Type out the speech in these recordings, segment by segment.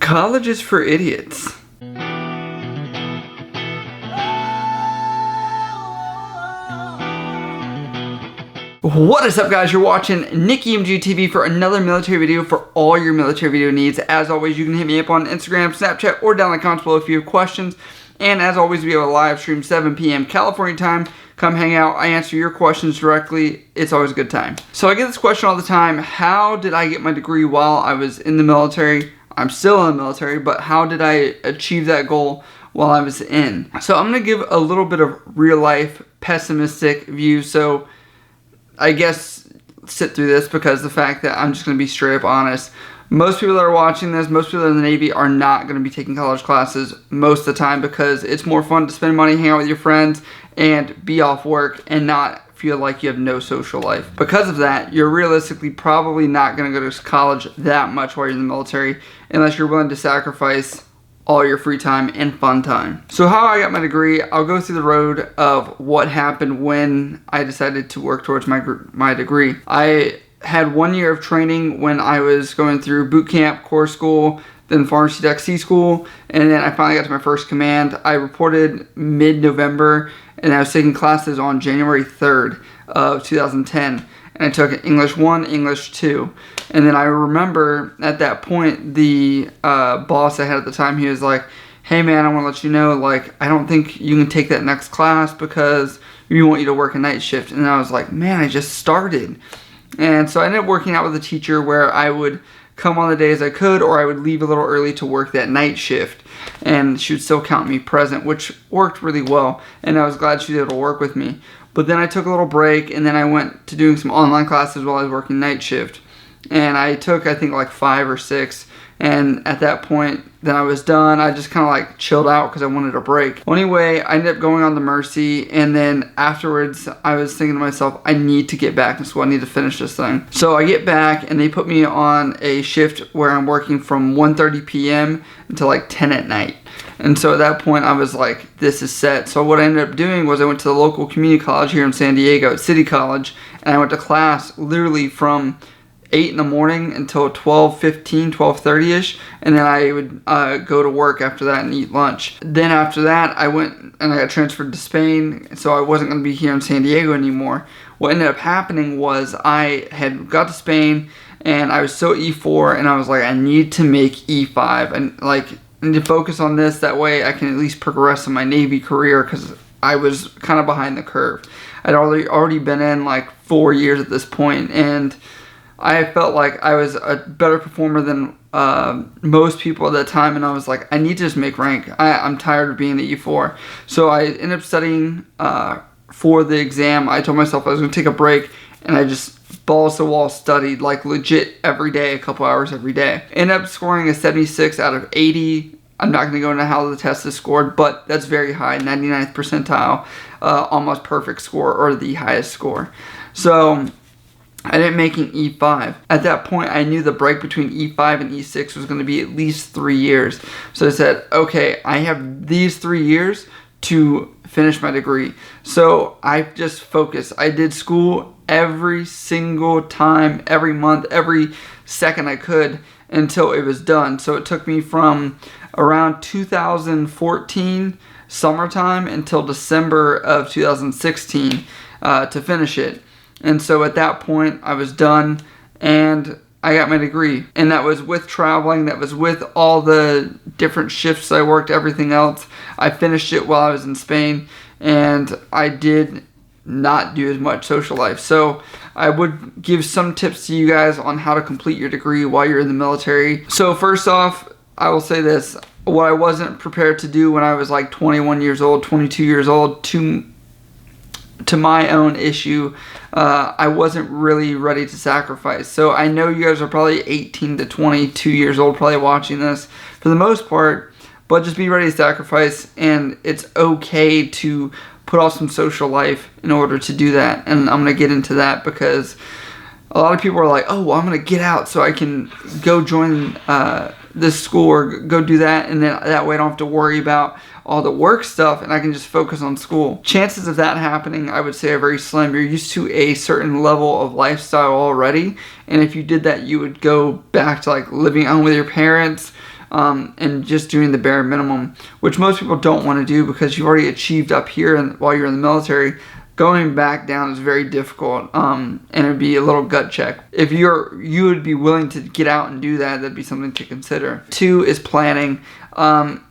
College is for idiots. What is up, guys? You're watching Nick EMG TV for another military video for all your military video needs. As always, you can hit me up on Instagram, Snapchat, or down in the comments below if you have questions. And as always, we have a live stream 7 p.m. California time. Come hang out. I answer your questions directly. It's always a good time. So I get this question all the time. How did I get my degree while I was in the military? I'm still in the military, but how did I achieve that goal while I was in? So I'm going to give a little bit of real life pessimistic view. So I guess sit through this because the fact that I'm just going to be straight up honest. Most people that are watching this, most people in the Navy are not going to be taking college classes most of the time because it's more fun to spend money, hang out with your friends, and be off work and not feel like you have no social life. Because of that, you're realistically probably not going to go to college that much while you're in the military unless you're willing to sacrifice all your free time and fun time. So how I got my degree, I'll go through the road of what happened when I decided to work towards my degree. I had 1 year of training when I was going through boot camp, corps school, then pharmacy tech C school, and then I finally got to my first command. I reported mid-November, and I was taking classes on January 3rd of 2010. And I took English 1, English 2. And then I remember at that point, the boss I had at the time, he was like, hey man, I want to let you know, like, I don't think you can take that next class because we want you to work a night shift. And I was like, man, I just started. And so I ended up working out with a teacher where I would come on the days I could, or I would leave a little early to work that night shift. And she would still count me present, which worked really well. And I was glad she was able to work with me. But then I took a little break, and then I went to doing some online classes while I was working night shift. And I took, I think, like 5 or 6. And at that point, then I was done. I just kind of like chilled out because I wanted a break. Well, anyway, I ended up going on the Mercy. And then afterwards, I was thinking to myself, I need to get back to school. I need to finish this thing. So I get back, and they put me on a shift where I'm working from 1:30 p.m. until like 10 at night. And so at that point, I was like, this is set. So what I ended up doing was I went to the local community college here in San Diego at City College, and I went to class literally from 8 in the morning until 12:15, 12:30ish, and then I would go to work after that and eat lunch. Then after that, I went and I got transferred to Spain, so I wasn't going to be here in San Diego anymore. What ended up happening was I had got to Spain, and I was so E4, and I was like, I need to make E5, and like, I need to focus on this, that way I can at least progress in my Navy career because I was kind of behind the curve. I'd already been in like 4 years at this point, and I felt like I was a better performer than most people at that time, and I was like, I need to just make rank. I'm tired of being the E4. So I ended up studying for the exam. I told myself I was going to take a break, and I just balls to wall studied like legit every day, a couple hours every day. Ended up scoring a 76 out of 80. I'm not going to go into how the test is scored, but that's very high, 99th percentile, almost perfect score, or the highest score. So I ended up making E5. At that point, I knew the break between E5 and E6 was going to be at least 3 years. So I said, okay, I have these 3 years to finish my degree. So I just focused. I did school every single time, every month, every second I could until it was done. So it took me from around 2014 summertime until December of 2016 to finish it. And so at that point, I was done, and I got my degree. And that was with traveling, that was with all the different shifts I worked, everything else. I finished it while I was in Spain, and I did not do as much social life. So I would give some tips to you guys on how to complete your degree while you're in the military. So first off, I will say this. What I wasn't prepared to do when I was like 21 years old, 22 years old, to my own issue, I wasn't really ready to sacrifice. So I know you guys are probably 18 to 22 years old probably watching this for the most part, but just be ready to sacrifice, and it's okay to put off some social life in order to do that. And I'm going to get into that because a lot of people are like, oh, well, I'm going to get out so I can go join this school or go do that, and then that way I don't have to worry about all the work stuff and I can just focus on school. Chances of that happening, I would say, are very slim. You're used to a certain level of lifestyle already, and if you did that, you would go back to like living at home with your parents, and just doing the bare minimum, which most people don't want to do because you've already achieved up here and while you're in the military. Going back down is very difficult, and it'd be a little gut check. If you would be willing to get out and do that, that'd be something to consider. 2 is planning.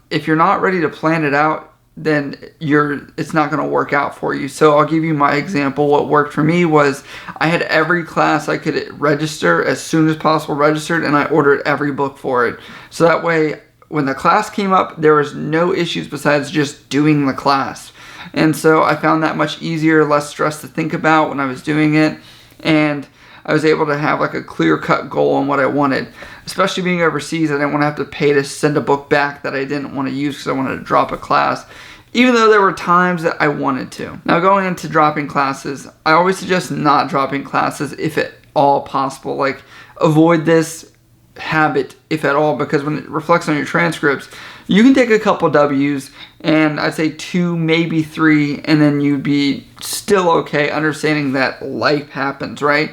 If you're not ready to plan it out, then it's not going to work out for you. So I'll give you my example. What worked for me was I had every class I could register as soon as possible registered, and I ordered every book for it. So that way, when the class came up, there was no issues besides just doing the class. And so I found that much easier, less stress to think about when I was doing it. And I was able to have like a clear-cut goal on what I wanted. Especially being overseas, I didn't want to have to pay to send a book back that I didn't want to use because I wanted to drop a class, even though there were times that I wanted to. Now, going into dropping classes, I always suggest not dropping classes if at all possible. Like, avoid this habit if at all, because when it reflects on your transcripts, you can take a couple W's, and I'd say 2, maybe 3, and then you'd be still okay understanding that life happens, right?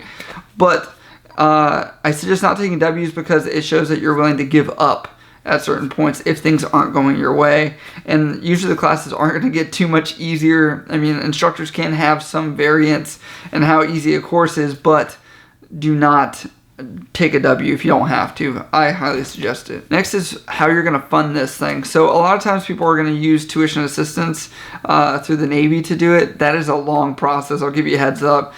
But I suggest not taking W's because it shows that you're willing to give up at certain points if things aren't going your way. And usually the classes aren't going to get too much easier. I mean, instructors can have some variance in how easy a course is, but do not take a W if you don't have to. I highly suggest it. Next is how you're going to fund this thing. So a lot of times people are going to use tuition assistance through the Navy to do it. That is a long process. I'll give you a heads up.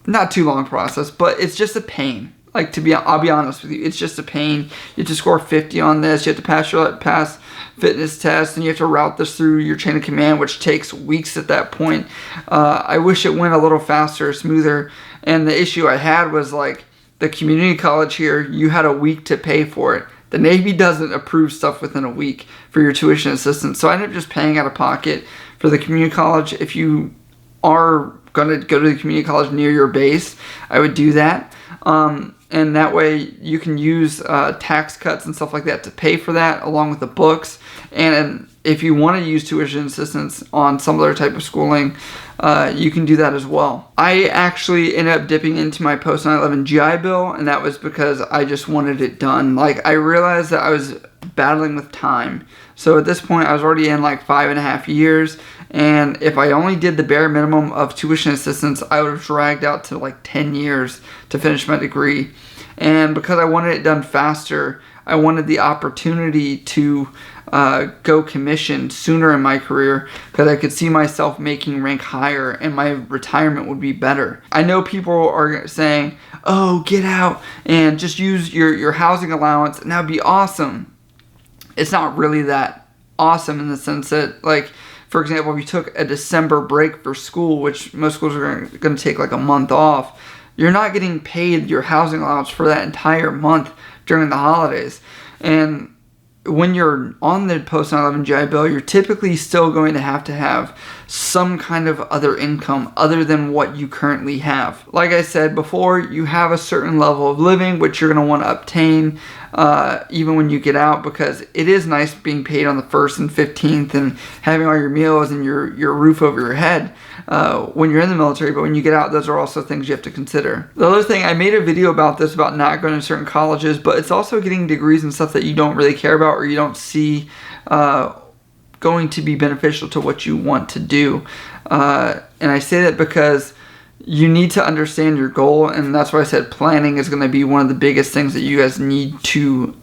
Not too long process, but it's just a pain. Like, I'll be honest with you, it's just a pain. You have to score 50 on this. You have to pass fitness tests, and you have to route this through your chain of command, which takes weeks at that point. I wish it went a little faster, smoother. And the issue I had was, like, the community college here, you had a week to pay for it. The Navy doesn't approve stuff within a week for your tuition assistance. So I ended up just paying out of pocket for the community college. If you are going to go to the community college near your base, I would do that. And that way you can use tax cuts and stuff like that to pay for that, along with the books. And if you want to use tuition assistance on some other type of schooling, you can do that as well. I actually ended up dipping into my post 9/11 GI Bill, and that was because I just wanted it done. Like, I realized that I was battling with time. So at this point, I was already in like 5.5 years, and if I only did the bare minimum of tuition assistance, I would have dragged out to like 10 years to finish my degree. And because I wanted it done faster, I wanted the opportunity to go commission sooner in my career, because I could see myself making rank higher and my retirement would be better. I know people are saying, oh, get out and just use your housing allowance and that would be awesome. It's not really that awesome in the sense that, like, for example, if you took a December break for school, which most schools are going to take like a month off, you're not getting paid your housing allowance for that entire month during the holidays. And when you're on the post 9/11 GI Bill, you're typically still going to have some kind of other income other than what you currently have. Like I said before, you have a certain level of living which you're going to want to obtain even when you get out, because it is nice being paid on the 1st and 15th and having all your meals and your roof over your head when you're in the military, but when you get out, those are also things you have to consider. The other thing, I made a video about this, about not going to certain colleges, but it's also getting degrees and stuff that you don't really care about or you don't see going to be beneficial to what you want to do. And I say that because you need to understand your goal, and that's why I said planning is going to be one of the biggest things that you guys need to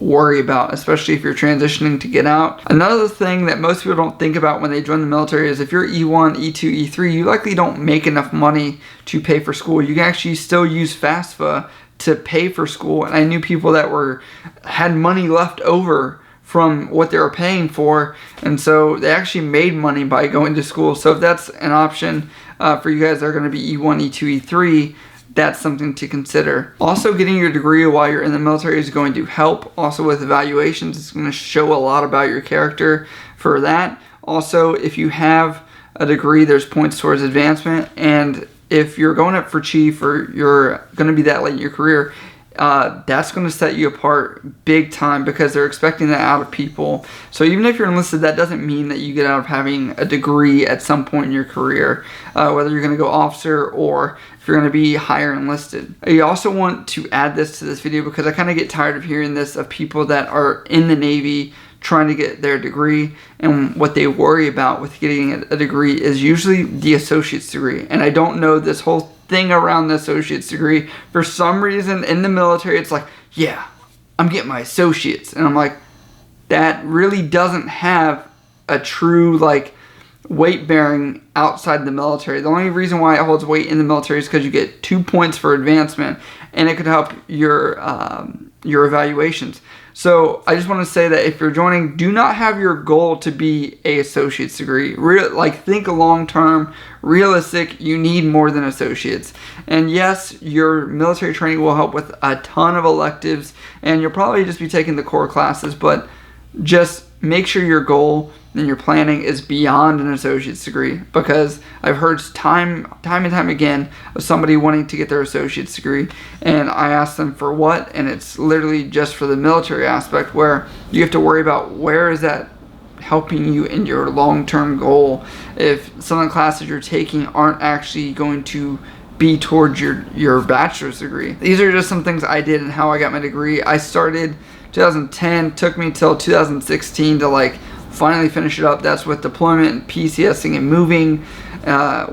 worry about, especially if you're transitioning to get out. Another thing that most people don't think about when they join the military is if you're E1, E2, E3, you likely don't make enough money to pay for school. You can actually still use FAFSA to pay for school, and I knew people that had money left over from what they were paying for, and so they actually made money by going to school. So if that's an option for you guys that are going to be E1, E2, E3, that's something to consider. Also, getting your degree while you're in the military is going to help. Also with evaluations, it's going to show a lot about your character for that. Also, if you have a degree, there's points towards advancement, and if you're going up for chief or you're going to be that late in your career, that's going to set you apart big time because they're expecting that out of people. So even if you're enlisted, that doesn't mean that you get out of having a degree at some point in your career, whether you're going to go officer or if you're going to be higher enlisted. I also want to add this to this video because I kind of get tired of hearing this of people that are in the Navy trying to get their degree, and what they worry about with getting a degree is usually the associate's degree. And I don't know this whole thing around the associate's degree. For some reason in the military, it's like, yeah, I'm getting my associates. And I'm like, that really doesn't have a true like weight bearing outside the military. The only reason why it holds weight in the military is because you get 2 points for advancement, and it could help your evaluations. So I just want to say that if you're joining, do not have your goal to be a associate's degree. Think long term, realistic. You need more than associates. And yes, your military training will help with a ton of electives, and you'll probably just be taking the core classes, but just make sure your goal and your planning is beyond an associate's degree, because I've heard time and time again of somebody wanting to get their associate's degree, and I ask them for what, and it's literally just for the military aspect, where you have to worry about where is that helping you in your long-term goal if some of the classes you're taking aren't actually going to be towards your bachelor's degree. These are just some things I did and how I got my degree. I started 2010, took me till 2016 to like finally finish it up. That's with deployment and PCSing and moving,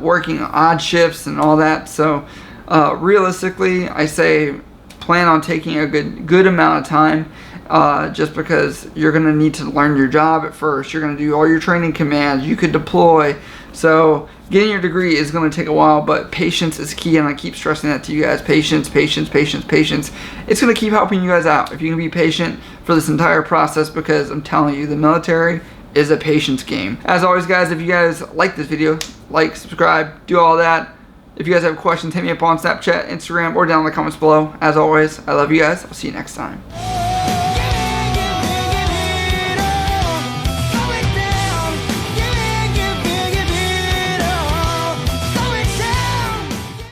working odd shifts and all that. So realistically, I say plan on taking a good amount of time, just because you're going to need to learn your job at first. You're going to do all your training commands. You could deploy. So getting your degree is going to take a while, but patience is key, and I keep stressing that to you guys. Patience, patience, patience, patience. It's going to keep helping you guys out if you can be patient for this entire process, because I'm telling you, the military is a patience game. As always, guys, if you guys like this video, like, subscribe, do all that. If you guys have questions, hit me up on Snapchat, Instagram, or down in the comments below. As always, I love you guys. I'll see you next time.